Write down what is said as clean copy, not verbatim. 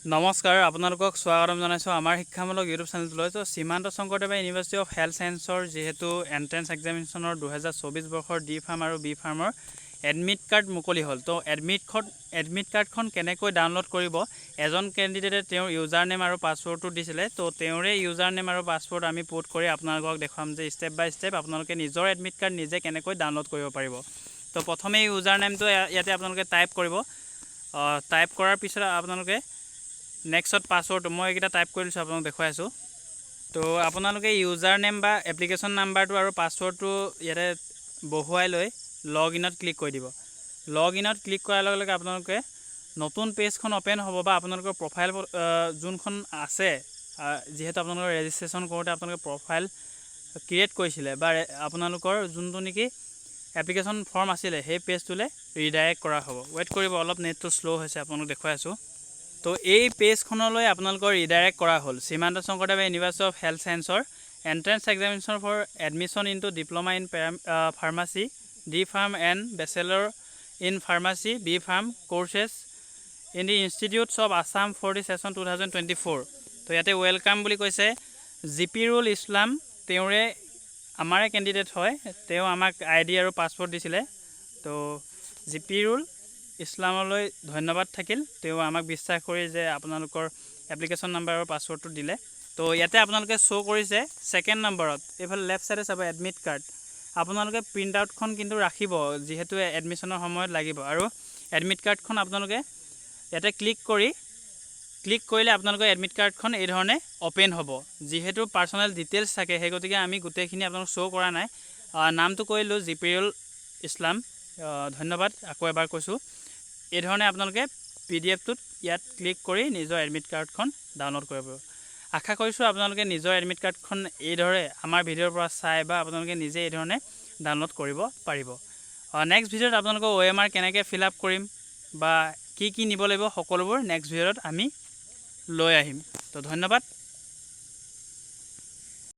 নমস্কাৰ আপোনালোকক স্বাগতম জনাইছোঁ আমাৰ শিক্ষামূলক ইউটিউব চেনেলটোলৈ। তো সীমান্ত শংকৰদেৱ ইউনিভাৰ্চিটি অফ হেল্থ সায়েন্সৰ যেহেতু এন্ট্ৰেন্স এক্সামিনেশ্যনৰ 2024 বৰ্ষৰ ডি ফাৰ্ম আৰু বি ফাৰ্মৰ এডমিট কাৰ্ড মুকলি হ'ল। তো এডমিট কাৰ্ডখন কেনেকৈ ডাউনলোড কৰিব, এজন কেণ্ডিডেটে তেওঁৰ ইউজাৰ নেম আৰু পাছৱৰ্ডটো দিছিলে। তো তেওঁৰে ইউজাৰ নেম আৰু পাছৱৰ্ড আমি পুট কৰি আপোনালোকক দেখুৱাম যে ষ্টেপ বাই ষ্টেপ আপোনালোকে নিজৰ এডমিট কাৰ্ড নিজে কেনেকৈ ডাউনলোড কৰিব পাৰিব। তো প্ৰথমে ইউজাৰ নেমটো ইয়াতে আপোনালোকে টাইপ কৰিব। টাইপ কৰাৰ পিছত আপোনালোকে নেক্সট পাছৱৰ্ডটো মই এইকেইটা টাইপ কৰি দিছোঁ, আপোনালোক দেখুৱাই আছোঁ। তো আপোনালোকে ইউজাৰ নেম বা এপ্লিকেশ্যন নাম্বাৰটো আৰু পাছৱৰ্ডটো ইয়াতে বহুৱাই লৈ লগ ইনত ক্লিক কৰি দিব। লগ ইনত ক্লিক কৰাৰ লগে লগে আপোনালোকে নতুন পেজখন অ'পেন হ'ব বা আপোনালোকৰ প্ৰফাইল যোনখন আছে, যিহেতু আপোনালোকৰ ৰেজিষ্ট্ৰেশ্যন কৰোঁতে আপোনালোকে প্ৰফাইল ক্ৰিয়েট কৰিছিলে বা আপোনালোকৰ যোনটো নেকি এপ্লিকেশ্যন ফৰ্ম আছিলে সেই পেজটোলৈ ৰিডাইৰেক্ট কৰা হ'ব। ৱেইট কৰিব, অলপ নেটটো শ্ল' হৈছে, আপোনালোক দেখুৱাই আছোঁ। তো এই পেজখনলৈ আপোনালোকৰ ৰিডাইৰেক্ট কৰা হ'ল Srimanta Sankaradeva university of health সায়েন্সৰ entrance examination for admission into diploma in pharmacy, D pharm and bachelor in pharmacy, B pharm courses in the institutes of Assam for the session 2024। তো ইয়াতে ৱেলকাম বুলি কৈছে জিপিৰুল ইছলাম, তেওঁৰে আমাৰে কেণ্ডিডেট হয়, তেওঁ আমাক ID আৰু পাছৱৰ্ড দিছিলে। তো জিপিৰুল ইছলামলৈ ধন্যবাদ থাকিল, তেওঁ আমাক বিশ্বাস কৰি যে আপোনালোকৰ এপ্লিকেশ্যন নাম্বাৰ আৰু পাছৱৰ্ডটো দিলে। তো ইয়াতে আপোনালোকে শ্ব' কৰিছে ছেকেণ্ড নম্বৰত, এইফালে লেফ্ট ছাইডে চাব এডমিট কাৰ্ড। আপোনালোকে প্ৰিণ্ট আউটখন কিন্তু ৰাখিব, যিহেতু এডমিশ্যনৰ সময়ত লাগিব। আৰু এডমিট কাৰ্ডখন আপোনালোকে ইয়াতে ক্লিক কৰিলে আপোনালোকৰ এডমিট কাৰ্ডখন এই ধৰণে অ'পেন হ'ব। যিহেতু পাৰ্চনেল ডিটেইলছ থাকে, সেই গতিকে আমি গোটেইখিনি আপোনালোক শ্ব' কৰা নাই। নামটো কৰিলোঁ জিপিৰুল ইছলাম, ধন্যবাদ আকৌ এবাৰ কৈছোঁ। এই ধৰণে আপোনালোকে PDF-টোত ইয়াত ক্লিক কৰি নিজৰ এডমিট কাৰ্ডখন ডাউনলোড কৰিব। আশা কৰিছোঁ আপোনালোকে নিজৰ এডমিট কাৰ্ডখন এইদৰে আমাৰ ভিডিঅ'ৰ পৰা চাই বা আপোনালোকে নিজে এই ধৰণে ডাউনলোড কৰিব পাৰিব। নেক্সট ভিডিঅ'ত আপোনালোকৰ OMR কেনেকৈ ফিল আপ কৰিম বা কি নিব লাগিব সকলোবোৰ নেক্সট ভিডিঅ'ত আমি লৈ আহিম। তো ধন্যবাদ।